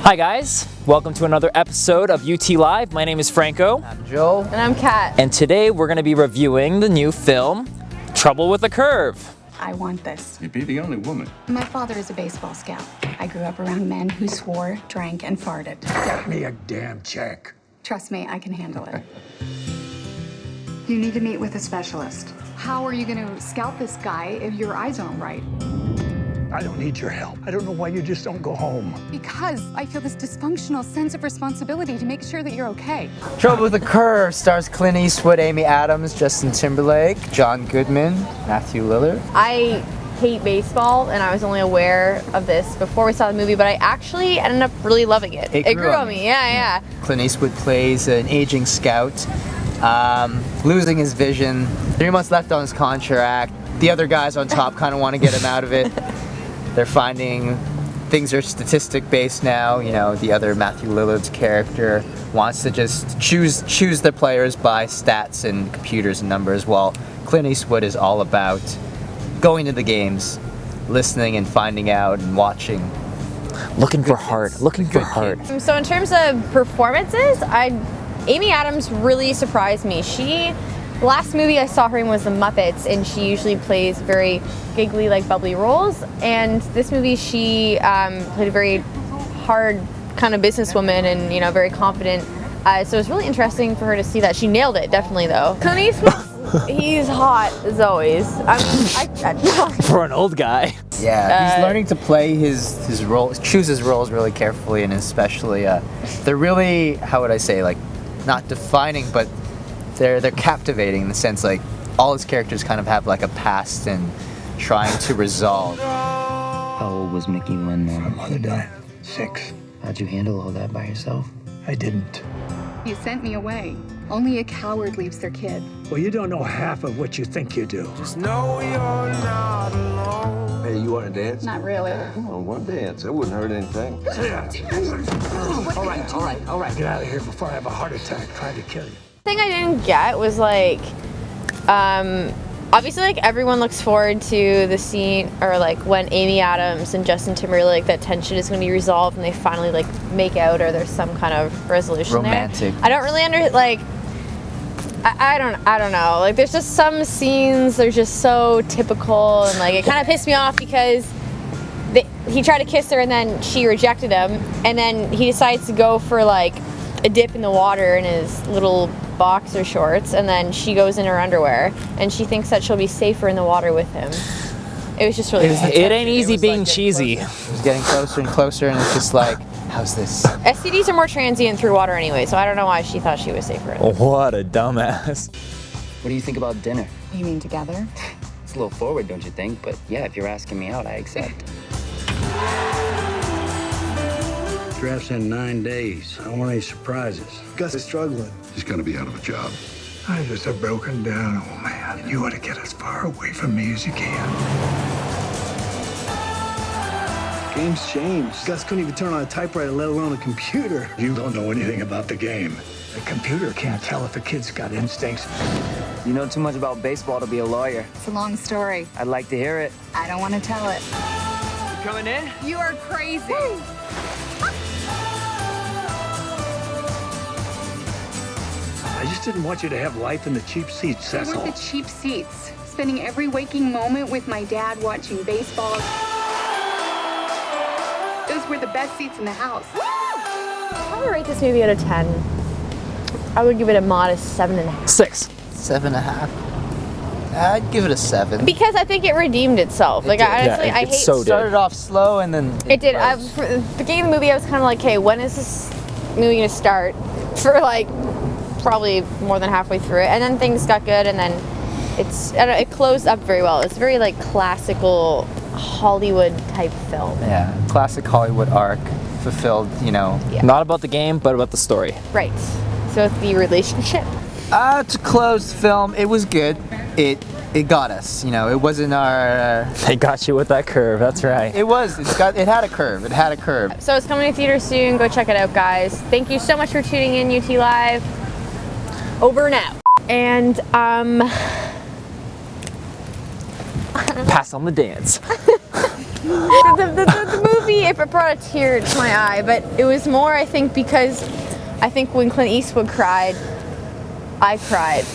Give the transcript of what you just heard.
Hi guys, welcome to another episode of UTLive. My name is Franco. I'm Joel. And I'm Kat. And today we're going to be reviewing the new film, Trouble with a Curve. I want this. You'd be the only woman. My father is a baseball scout. I grew up around men who swore, drank, and farted. Get me a damn check. Trust me, I can handle it. You need to meet with a specialist. How are you going to scout this guy if your eyes aren't right? I don't need your help. I don't know why you just don't go home. Because I feel this dysfunctional sense of responsibility to make sure that you're okay. Trouble with a Curve stars Clint Eastwood, Amy Adams, Justin Timberlake, John Goodman, Matthew Lillard. I hate baseball, and I was only aware of this before we saw the movie, but I actually ended up really loving it. It grew on me, yeah. Clint Eastwood plays an aging scout, losing his vision. 3 months left on his contract. The other guys on top kind of want to get him out of it. They're finding things are statistic based now. You know, the other Matthew Lillard's character wants to just choose their players by stats and computers and numbers, while Clint Eastwood is all about going to the games, listening and finding out and watching. Looking for heart. So in terms of performances, Amy Adams really surprised me. The last movie I saw her in was The Muppets, and she usually plays very giggly, like bubbly roles. And this movie, she played a very hard kind of businesswoman and, you know, very confident. So it was really interesting for her to see that. She nailed it, definitely, though. Clint Eastwood, he's hot, as always. For an old guy. Yeah, he's learning to play his role, choose his roles really carefully, and especially, they're really, how would I say, like, not defining, but they're captivating in the sense, like, all his characters kind of have like a past and trying to resolve. How old was Mickey when My mother died. 6. how'd you handle all that by yourself? I didn't. You sent me away. Only a coward leaves their kid. Well, you don't know half of what you think you do. Just know you're not alone. Hey, you want to dance? Not really. Come on, one dance. It wouldn't hurt anything. All right. Get out of here before I have a heart attack trying to kill you. The thing I didn't get was like, obviously, like, everyone looks forward to the scene, or like when Amy Adams and Justin Timberlake, that tension is going to be resolved and they finally like make out, or there's some kind of resolution Romantic. there. I don't really I don't know. Like, there's just some scenes they're just so typical, and like it kind of pissed me off because he tried to kiss her and then she rejected him, and then he decides to go for like a dip in the water in his little boxer shorts, and then she goes in her underwear and she thinks that she'll be safer in the water with him. It was just really It ain't easy being cheesy. It was getting closer and closer, and it's just like, how's this? STDs are more transient through water anyway, so I don't know why she thought she was safer. What a dumbass. What do you think about dinner? You mean together? It's a little forward, don't you think? But yeah, if you're asking me out, I accept. Draft's in 9 days. I don't want any surprises. Gus is struggling. He's going to be out of a job. I'm just a broken down old man. You ought to get as far away from me as you can. Game's changed. Gus couldn't even turn on a typewriter, let alone a computer. You don't know anything about the game. The computer can't tell if a kid's got instincts. You know too much about baseball to be a lawyer. It's a long story. I'd like to hear it. I don't want to tell it. You coming in? You are crazy. I just didn't want you to have life in the cheap seats, They that's were all. the cheap seats. Spending every waking moment with my dad watching baseball. Those were the best seats in the house. If I would rate this movie out of 10, I would give it a modest 7.5. 6. 7.5. I'd give it a 7. Because I think it redeemed itself. Like, honestly, Yeah, I it's hate so Started off slow and then it did. rose. For the beginning of the movie, I was kind of like, hey, when is this movie going to start? For like probably more than halfway through it, and then things got good, and then it closed up very well. It's very like classical Hollywood type film. Yeah, classic Hollywood arc fulfilled, you know. Yeah. Not about the game, but about the story. Right. So it's the relationship. To close film, it was good. It got us, you know. It wasn't our. They got you with that curve, that's right. It was. It had a curve. It had a curve. So it's coming to theaters soon. Go check it out, guys. Thank you so much for tuning in, UTLive. Over and out. And Pass on the dance. The movie, it brought a tear to my eye, but it was more, I think, because I think when Clint Eastwood cried, I cried.